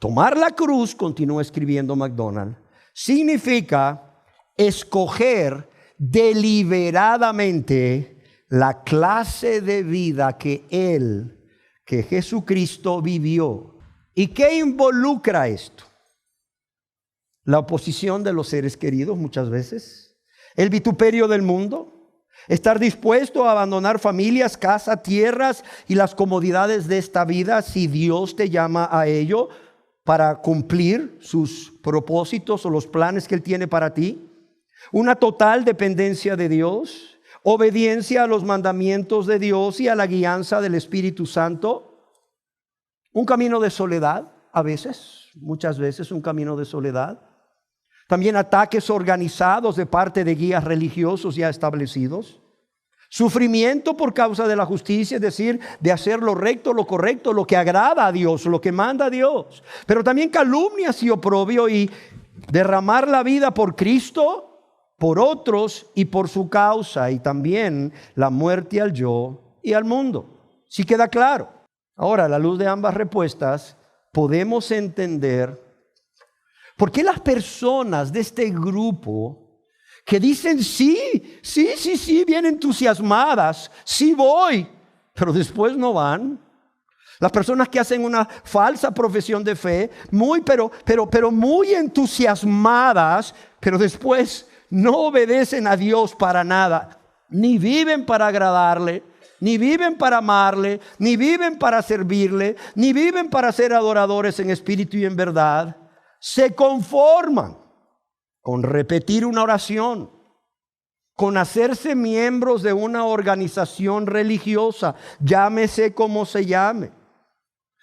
Tomar la cruz, continúa escribiendo MacDonald, significa escoger deliberadamente la clase de vida que Jesucristo vivió. ¿Y qué involucra esto? La oposición de los seres queridos muchas veces, el vituperio del mundo, estar dispuesto a abandonar familias, casa, tierras y las comodidades de esta vida si Dios te llama a ello para cumplir sus propósitos o los planes que Él tiene para ti. Una total dependencia de Dios, obediencia a los mandamientos de Dios y a la guianza del Espíritu Santo. Un camino de soledad, a veces, muchas veces un camino de soledad. También ataques organizados de parte de guías religiosos ya establecidos. Sufrimiento por causa de la justicia, es decir, de hacer lo recto, lo correcto, lo que agrada a Dios, lo que manda a Dios. Pero también calumnias y oprobio y derramar la vida por Cristo, por otros y por su causa. Y también la muerte al yo y al mundo. ¿Sí queda claro? Ahora, a la luz de ambas respuestas, podemos entender por qué las personas de este grupo que dicen sí, bien entusiasmadas, sí voy, pero después no van. Las personas que hacen una falsa profesión de fe, pero muy entusiasmadas, pero después no obedecen a Dios para nada, ni viven para agradarle, ni viven para amarle, ni viven para servirle, ni viven para ser adoradores en espíritu y en verdad. Se conforman con repetir una oración, con hacerse miembros de una organización religiosa, llámese como se llame.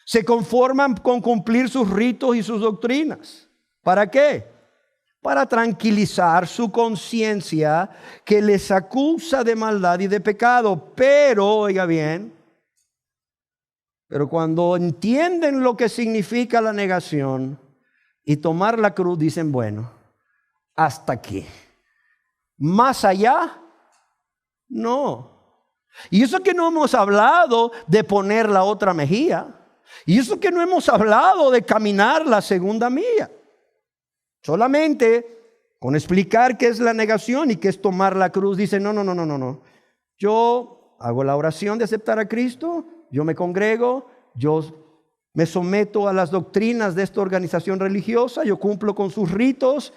Se conforman con cumplir sus ritos y sus doctrinas. ¿Para qué? Para tranquilizar su conciencia que les acusa de maldad y de pecado. Pero, oiga bien, pero cuando entienden lo que significa la negación y tomar la cruz, dicen, bueno, hasta aquí. Más allá, no. Y eso que no hemos hablado de poner la otra mejilla. Y eso que no hemos hablado de caminar la segunda milla. Solamente con explicar qué es la negación y qué es tomar la cruz, dice, no. Yo hago la oración de aceptar a Cristo, yo me congrego, yo me someto a las doctrinas de esta organización religiosa, yo cumplo con sus ritos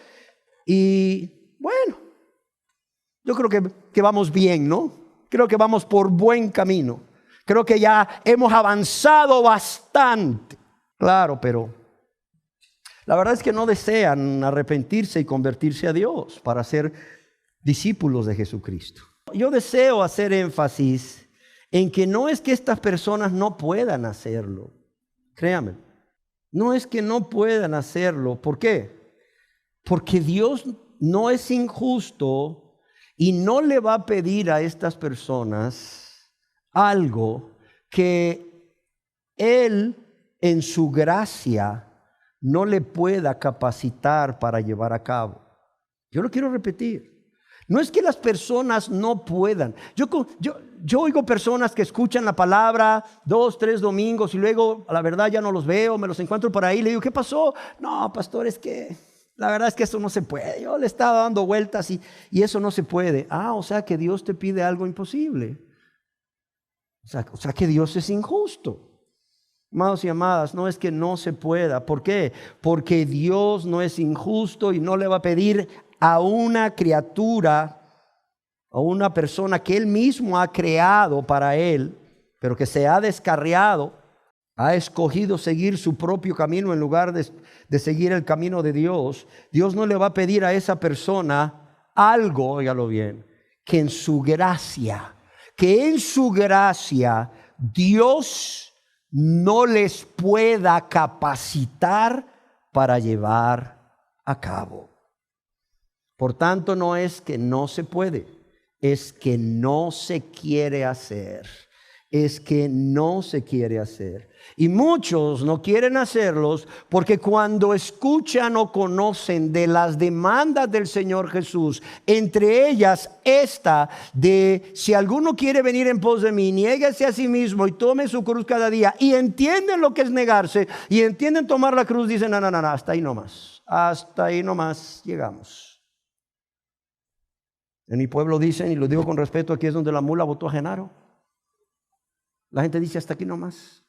y bueno, yo creo que vamos bien, ¿no? Creo que vamos por buen camino. Creo que ya hemos avanzado bastante. Claro, pero la verdad es que no desean arrepentirse y convertirse a Dios para ser discípulos de Jesucristo. Yo deseo hacer énfasis en que no es que estas personas no puedan hacerlo. Créanme, no es que no puedan hacerlo. ¿Por qué? Porque Dios no es injusto y no le va a pedir a estas personas algo que Él en su gracia no le pueda capacitar para llevar a cabo. Yo lo quiero repetir. No es que las personas no puedan. Yo oigo personas que escuchan la palabra 2, 3 domingos y luego a la verdad ya no los veo, me los encuentro por ahí, le digo, ¿qué pasó? No, pastor, es que la verdad es que eso no se puede. Yo le estaba dando vueltas y eso no se puede. O sea que Dios te pide algo imposible. O sea que Dios es injusto. Amados y amadas, no es que no se pueda. ¿Por qué? Porque Dios no es injusto y no le va a pedir a una criatura o una persona que Él mismo ha creado para Él, pero que se ha descarriado, ha escogido seguir su propio camino en lugar de seguir el camino de Dios. Dios no le va a pedir a esa persona algo, óigalo bien, que en su gracia Dios no les pueda capacitar para llevar a cabo. Por tanto, no es que no se puede, es que no se quiere hacer. Es que no se quiere hacer. Y muchos no quieren hacerlos porque cuando escuchan o conocen de las demandas del Señor Jesús, entre ellas esta de si alguno quiere venir en pos de mí, niéguese a sí mismo y tome su cruz cada día, y entienden lo que es negarse y entienden tomar la cruz, dicen no, hasta ahí nomás llegamos. En mi pueblo dicen, y lo digo con respeto, aquí es donde la mula botó a Genaro. La gente dice hasta aquí nomás,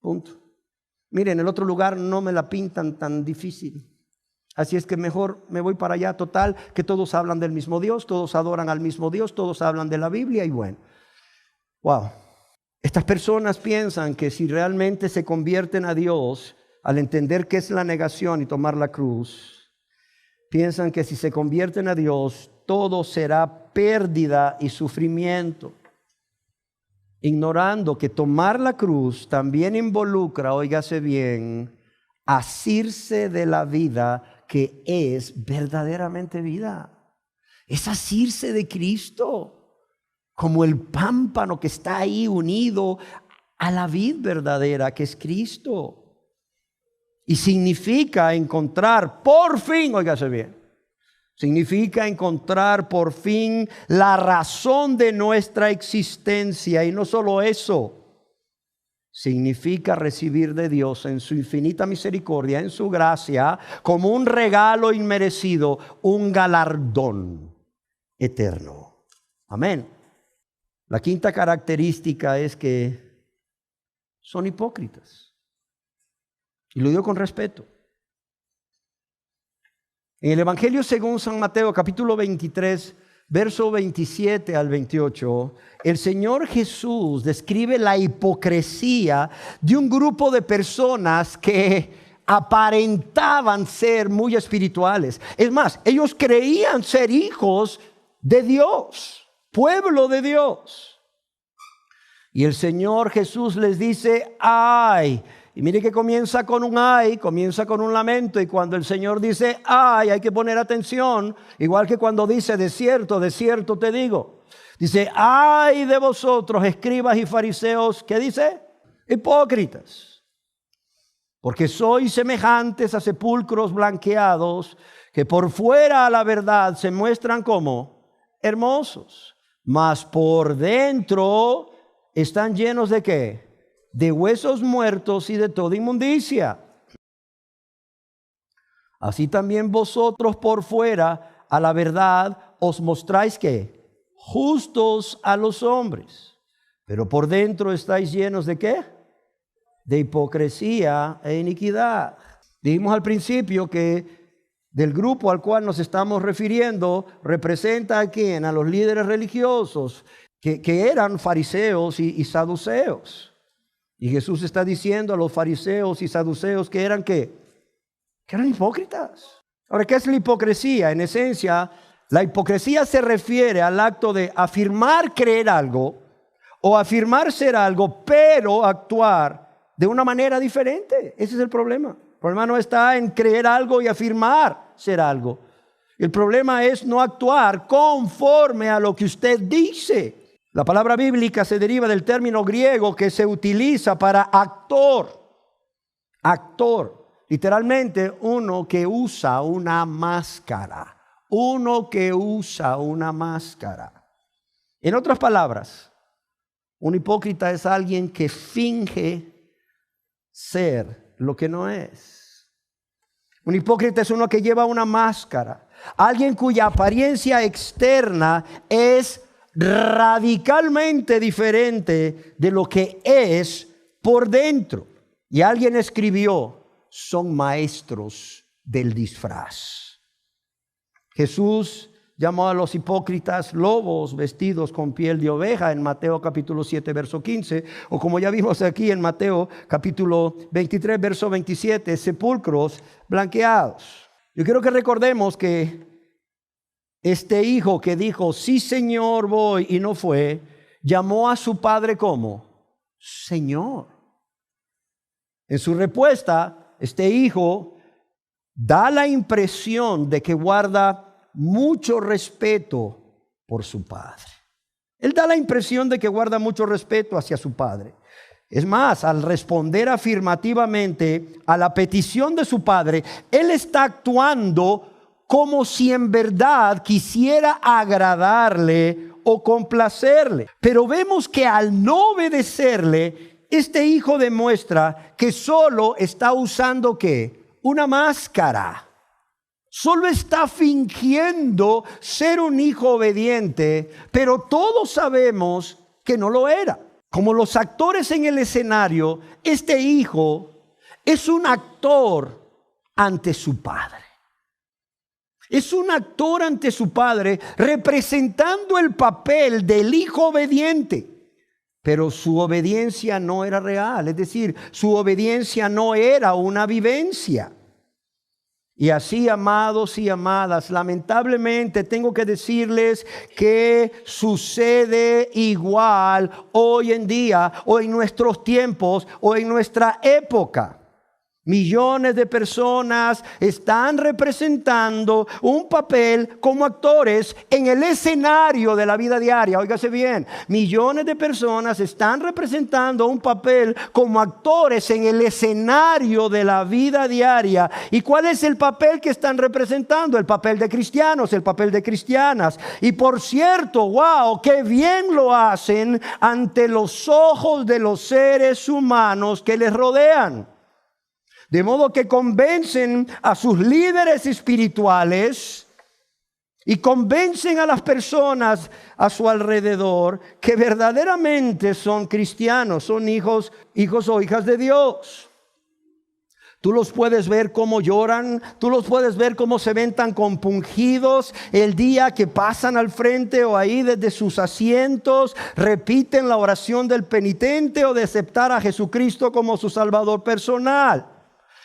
punto. Miren, en el otro lugar no me la pintan tan difícil. Así es que mejor me voy para allá. Total, que todos hablan del mismo Dios, todos adoran al mismo Dios, todos hablan de la Biblia y bueno. Wow. Estas personas piensan que si realmente se convierten a Dios, al entender qué es la negación y tomar la cruz, piensan que si se convierten a Dios, todo será pérdida y sufrimiento. Ignorando que tomar la cruz también involucra, óigase bien, asirse de la vida que es verdaderamente vida. Es asirse de Cristo, como el pámpano que está ahí unido a la vid verdadera que es Cristo. Y significa encontrar por fin, óigase bien, significa encontrar por fin la razón de nuestra existencia. Y no solo eso, significa recibir de Dios en su infinita misericordia, en su gracia, como un regalo inmerecido, un galardón eterno. Amén. La quinta característica es que son hipócritas. Y lo digo con respeto. En el Evangelio según San Mateo, capítulo 23, verso 27 al 28, el Señor Jesús describe la hipocresía de un grupo de personas que aparentaban ser muy espirituales. Es más, ellos creían ser hijos de Dios, pueblo de Dios. Y el Señor Jesús les dice, ¡ay! Y mire que comienza con un ay, comienza con un lamento. Y cuando el Señor dice ay, hay que poner atención. Igual que cuando dice de cierto te digo. Dice, ay de vosotros, escribas y fariseos, ¿qué dice? Hipócritas. Porque sois semejantes a sepulcros blanqueados, que por fuera a la verdad se muestran como hermosos, mas por dentro están llenos ¿de qué? De huesos muertos y de toda inmundicia. Así también vosotros por fuera a la verdad os mostráis ¿qué? justos a los hombres, pero por dentro estáis llenos ¿de qué? De hipocresía e iniquidad. Dijimos al principio que del grupo al cual nos estamos refiriendo representa a quién, a los líderes religiosos que eran fariseos y saduceos. Y Jesús está diciendo a los fariseos y saduceos que eran ¿qué? Que eran hipócritas. Ahora, ¿qué es la hipocresía? En esencia, la hipocresía se refiere al acto de afirmar creer algo o afirmar ser algo, pero actuar de una manera diferente. Ese es el problema. El problema no está en creer algo y afirmar ser algo. El problema es no actuar conforme a lo que usted dice. La palabra bíblica se deriva del término griego que se utiliza para actor. Actor. Literalmente, uno que usa una máscara. Uno que usa una máscara. En otras palabras, un hipócrita es alguien que finge ser lo que no es. Un hipócrita es uno que lleva una máscara. Alguien cuya apariencia externa es radicalmente diferente de lo que es por dentro. Y alguien escribió: son maestros del disfraz. Jesús llamó a los hipócritas lobos vestidos con piel de oveja en Mateo capítulo 7 verso 15, o como ya vimos aquí en Mateo capítulo 23 verso 27, sepulcros blanqueados. Yo quiero que recordemos que este hijo que dijo sí Señor voy y no fue, llamó a su padre como Señor. En su respuesta, este hijo da la impresión de que guarda mucho respeto por su padre. Él da la impresión de que guarda mucho respeto hacia su padre. Es más, al responder afirmativamente a la petición de su padre, él está actuando como si en verdad quisiera agradarle o complacerle. Pero vemos que al no obedecerle, este hijo demuestra que solo está usando ¿qué? Una máscara. Solo está fingiendo ser un hijo obediente, pero todos sabemos que no lo era. Como los actores en el escenario, este hijo es un actor ante su padre. Es un actor ante su padre representando el papel del hijo obediente. Pero su obediencia no era real, es decir, su obediencia no era una vivencia. Y así, amados y amadas, lamentablemente tengo que decirles que sucede igual hoy en día, o en nuestros tiempos, o en nuestra época. Millones de personas están representando un papel como actores en el escenario de la vida diaria. Óigase bien, millones de personas están representando un papel como actores en el escenario de la vida diaria. ¿Y cuál es el papel que están representando? El papel de cristianos, el papel de cristianas. Y por cierto, wow, qué bien lo hacen ante los ojos de los seres humanos que les rodean. De modo que convencen a sus líderes espirituales y convencen a las personas a su alrededor que verdaderamente son cristianos, son hijos o hijas de Dios. Tú los puedes ver cómo lloran, tú los puedes ver cómo se ven tan compungidos el día que pasan al frente o ahí desde sus asientos, repiten la oración del penitente o de aceptar a Jesucristo como su Salvador personal.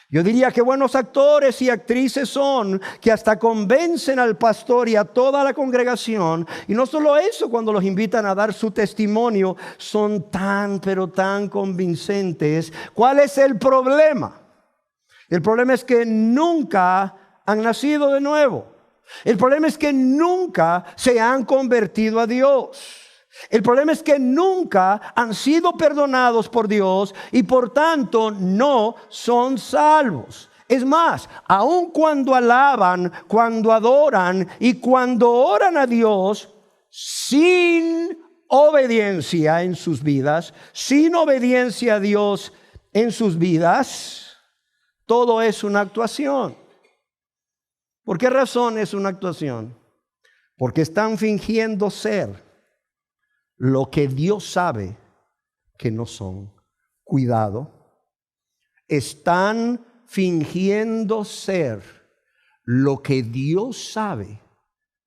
Yo diría que buenos actores y actrices son que hasta convencen al pastor y a toda la congregación. Y no solo eso, cuando los invitan a dar su testimonio, son pero tan convincentes. ¿Cuál es el problema? El problema es que nunca han nacido de nuevo. El problema es que nunca se han convertido a Dios. El problema es que nunca han sido perdonados por Dios y por tanto no son salvos. Es más, aun cuando alaban, cuando adoran y cuando oran a Dios sin obediencia en sus vidas, sin obediencia a Dios en sus vidas, todo es una actuación. ¿Por qué razón es una actuación? Porque están fingiendo ser lo que Dios sabe que no son. Cuidado, están fingiendo ser lo que Dios sabe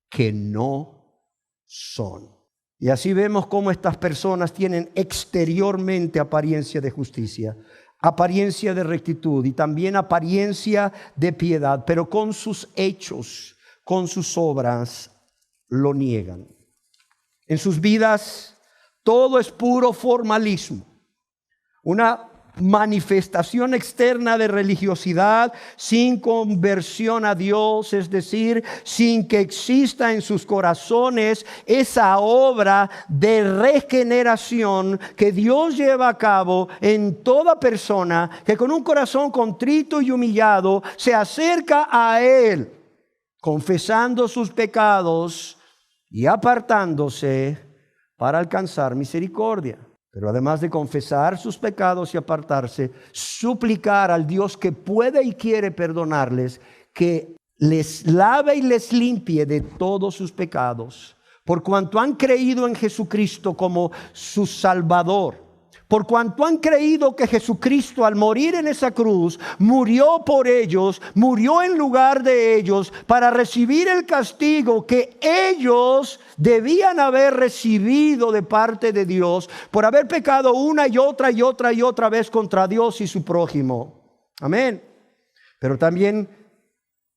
que no son. Y así vemos cómo estas personas tienen exteriormente apariencia de justicia, apariencia de rectitud y también apariencia de piedad, pero con sus hechos, con sus obras, lo niegan. En sus vidas todo es puro formalismo, una manifestación externa de religiosidad sin conversión a Dios, es decir, sin que exista en sus corazones esa obra de regeneración que Dios lleva a cabo en toda persona que con un corazón contrito y humillado se acerca a Él, confesando sus pecados y apartándose para alcanzar misericordia. Pero además de confesar sus pecados y apartarse, suplicar al Dios que puede y quiere perdonarles, que les lave y les limpie de todos sus pecados, por cuanto han creído en Jesucristo como su Salvador. Por cuanto han creído que Jesucristo al morir en esa cruz murió por ellos, murió en lugar de ellos para recibir el castigo que ellos debían haber recibido de parte de Dios por haber pecado una y otra y otra y otra vez contra Dios y su prójimo. Amén. Pero también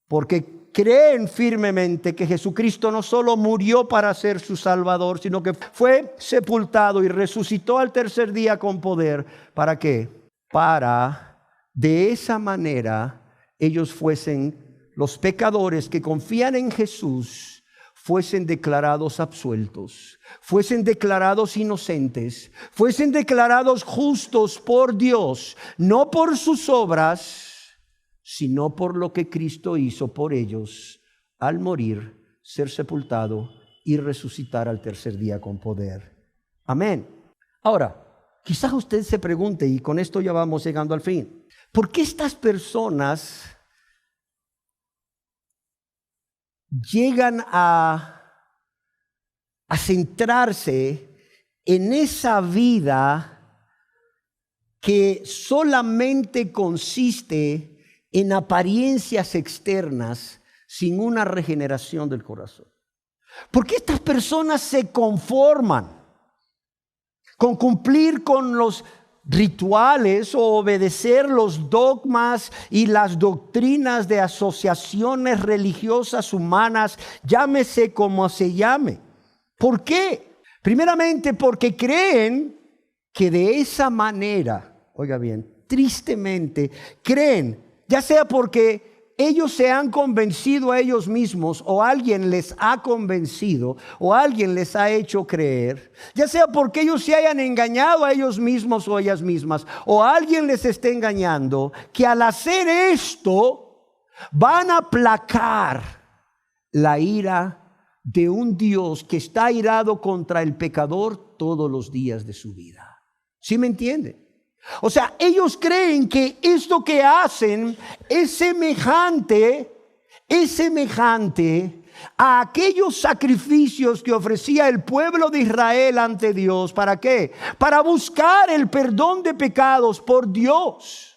porque creen firmemente que Jesucristo no solo murió para ser su Salvador, sino que fue sepultado y resucitó al tercer día con poder. ¿Para qué? Para de esa manera ellos fuesen, los pecadores que confían en Jesús, fuesen declarados absueltos, fuesen declarados inocentes, fuesen declarados justos por Dios, no por sus obras, sino por lo que Cristo hizo por ellos al morir, ser sepultado y resucitar al tercer día con poder. Amén. Ahora, quizás usted se pregunte, y con esto ya vamos llegando al fin, ¿por qué estas personas llegan a centrarse en esa vida que solamente consiste en apariencias externas sin una regeneración del corazón? ¿Por qué estas personas se conforman con cumplir con los rituales o obedecer los dogmas y las doctrinas de asociaciones religiosas humanas, llámese como se llame? ¿Por qué? Primeramente porque creen que de esa manera, oiga bien, tristemente creen, ya sea porque ellos se han convencido a ellos mismos o alguien les ha convencido o alguien les ha hecho creer, ya sea porque ellos se hayan engañado a ellos mismos o ellas mismas o alguien les esté engañando, que al hacer esto van a aplacar la ira de un Dios que está airado contra el pecador todos los días de su vida. ¿Sí me entiende? O sea, ellos creen que esto que hacen es semejante a aquellos sacrificios que ofrecía el pueblo de Israel ante Dios. ¿Para qué? Para buscar el perdón de pecados por Dios.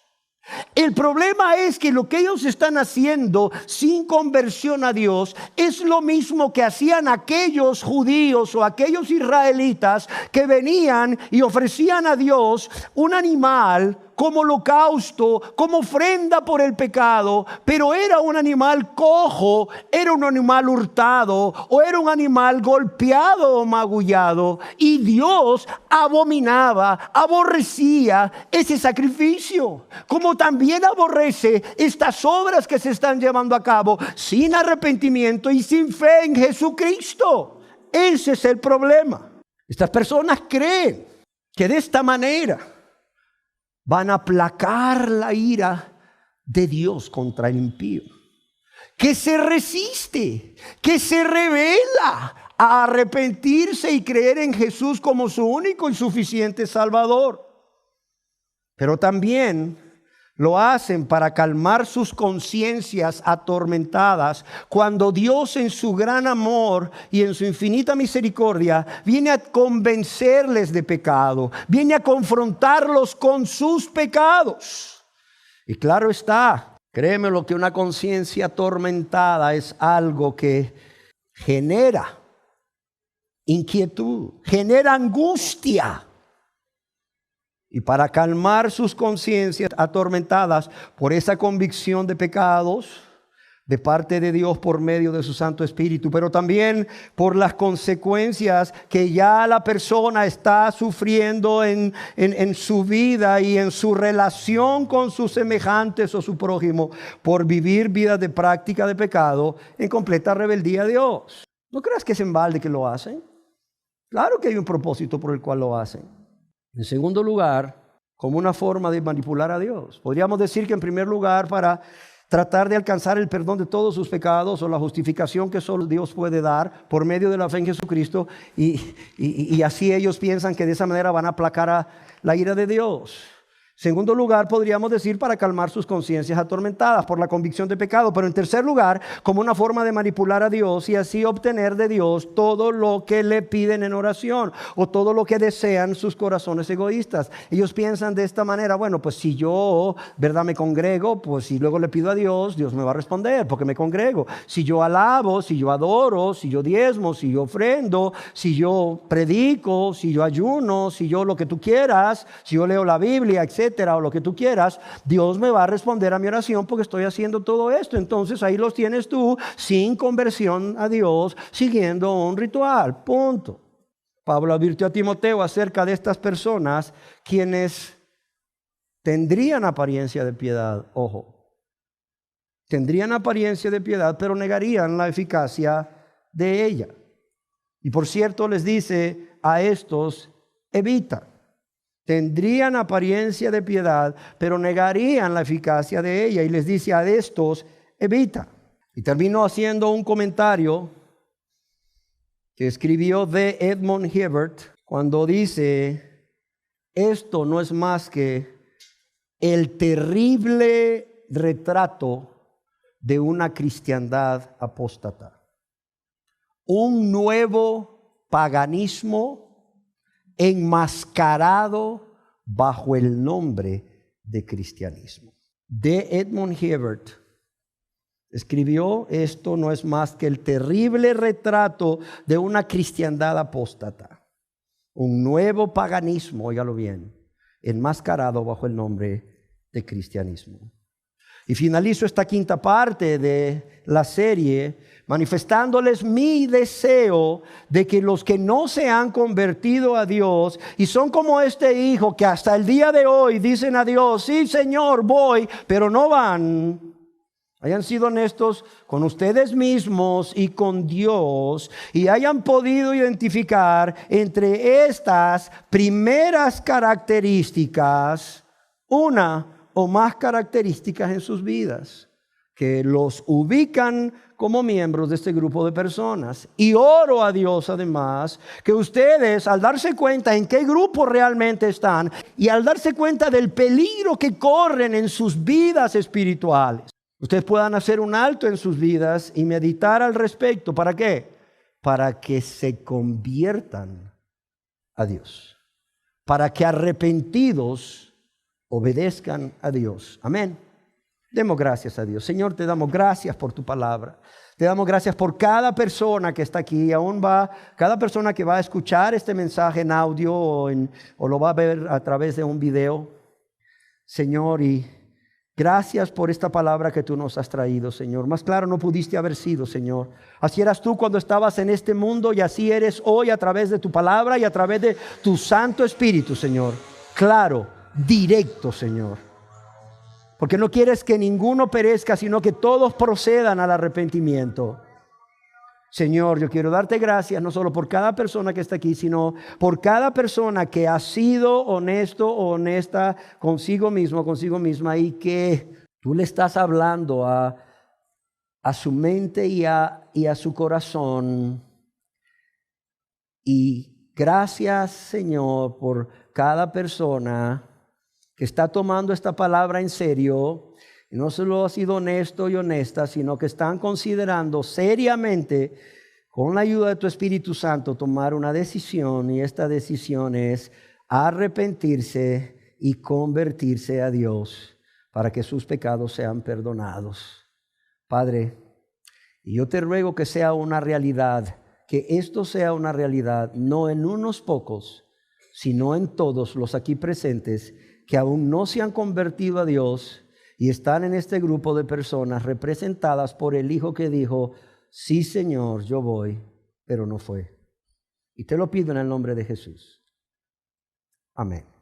El problema es que lo que ellos están haciendo sin conversión a Dios es lo mismo que hacían aquellos judíos o aquellos israelitas que venían y ofrecían a Dios un animal como holocausto, como ofrenda por el pecado, pero era un animal cojo, era un animal hurtado o era un animal golpeado o magullado, y Dios abominaba, aborrecía ese sacrificio, como también aborrece estas obras que se están llevando a cabo sin arrepentimiento y sin fe en Jesucristo. Ese es el problema. Estas personas creen que de esta manera van a aplacar la ira de Dios contra el impío, que se resiste, que se revela a arrepentirse y creer en Jesús como su único y suficiente Salvador. Pero también Lo hacen para calmar sus conciencias atormentadas cuando Dios en su gran amor y en su infinita misericordia viene a convencerles de pecado, viene a confrontarlos con sus pecados. Y claro está, créeme lo que una conciencia atormentada es algo que genera inquietud, genera angustia. Y para calmar sus conciencias atormentadas por esa convicción de pecados de parte de Dios por medio de su Santo Espíritu, pero también por las consecuencias que ya la persona está sufriendo en su vida y en su relación con sus semejantes o su prójimo, por vivir vidas de práctica de pecado en completa rebeldía a Dios. ¿No creas que es en balde que lo hacen? Claro que hay un propósito por el cual lo hacen. En segundo lugar, como una forma de manipular a Dios. Podríamos decir que en primer lugar para tratar de alcanzar el perdón de todos sus pecados o la justificación que solo Dios puede dar por medio de la fe en Jesucristo, y así ellos piensan que de esa manera van a aplacar a la ira de Dios. Segundo lugar, podríamos decir para calmar sus conciencias atormentadas por la convicción de pecado. Pero en tercer lugar, como una forma de manipular a Dios y así obtener de Dios todo lo que le piden en oración o todo lo que desean sus corazones egoístas. Ellos piensan de esta manera: bueno, pues si yo, ¿verdad?, me congrego, pues si luego le pido a Dios, Dios me va a responder porque me congrego. Si yo alabo, si yo adoro, si yo diezmo, si yo ofrendo, si yo predico, si yo ayuno, si yo lo que tú quieras, si yo leo la Biblia, etc., o lo que tú quieras, Dios me va a responder a mi oración porque estoy haciendo todo esto. Entonces ahí los tienes tú, sin conversión a Dios, siguiendo un ritual, punto. Pablo advirtió a Timoteo acerca de estas personas quienes tendrían apariencia de piedad, ojo, tendrían apariencia de piedad, pero negarían la eficacia de ella. Y por cierto les dice a estos: evita. Tendrían apariencia de piedad, pero negarían la eficacia de ella. Y les dice a estos: evita. Y terminó haciendo un comentario que escribió D. Edmond Hibbert cuando dice: esto no es más que el terrible retrato de una cristiandad apóstata. Un nuevo paganismo enmascarado bajo el nombre de cristianismo. D. Edmond Hibbert escribió: esto no es más que el terrible retrato de una cristiandad apóstata, un nuevo paganismo, óigalo bien, enmascarado bajo el nombre de cristianismo. Y finalizo esta quinta parte de la serie manifestándoles mi deseo de que los que no se han convertido a Dios y son como este hijo que hasta el día de hoy dicen a Dios: sí, Señor, voy, pero no van, hayan sido honestos con ustedes mismos y con Dios y hayan podido identificar entre estas primeras características una o más características en sus vidas que los ubican como miembros de este grupo de personas. Y oro a Dios además que ustedes, al darse cuenta en qué grupo realmente están y al darse cuenta del peligro que corren en sus vidas espirituales, ustedes puedan hacer un alto en sus vidas y meditar al respecto. ¿Para qué? Para que se conviertan a Dios, para que arrepentidos obedezcan a Dios. Amén. Demos gracias a Dios. Señor, te damos gracias por tu palabra. Te damos gracias por cada persona que está aquí. Cada persona que va a escuchar este mensaje en audio o lo va a ver a través de un video. Señor, y gracias por esta palabra que tú nos has traído, Señor. Más claro no pudiste haber sido, Señor. Así eras tú cuando estabas en este mundo y así eres hoy a través de tu palabra y a través de tu Santo Espíritu, Señor. Claro, directo, Señor. Porque no quieres que ninguno perezca, sino que todos procedan al arrepentimiento. Señor, yo quiero darte gracias no solo por cada persona que está aquí, sino por cada persona que ha sido honesto o honesta consigo mismo, consigo misma, y que tú le estás hablando a su mente y a su corazón. Y gracias, Señor, por cada persona que está tomando esta palabra en serio, y no solo ha sido honesto y honesta, sino que están considerando seriamente, con la ayuda de tu Espíritu Santo, tomar una decisión, y esta decisión es arrepentirse y convertirse a Dios para que sus pecados sean perdonados. Padre, y yo te ruego que sea una realidad, que esto sea una realidad, no en unos pocos, sino en todos los aquí presentes que aún no se han convertido a Dios y están en este grupo de personas representadas por el Hijo que dijo, sí Señor, yo voy, pero no fue. Y te lo pido en el nombre de Jesús. Amén.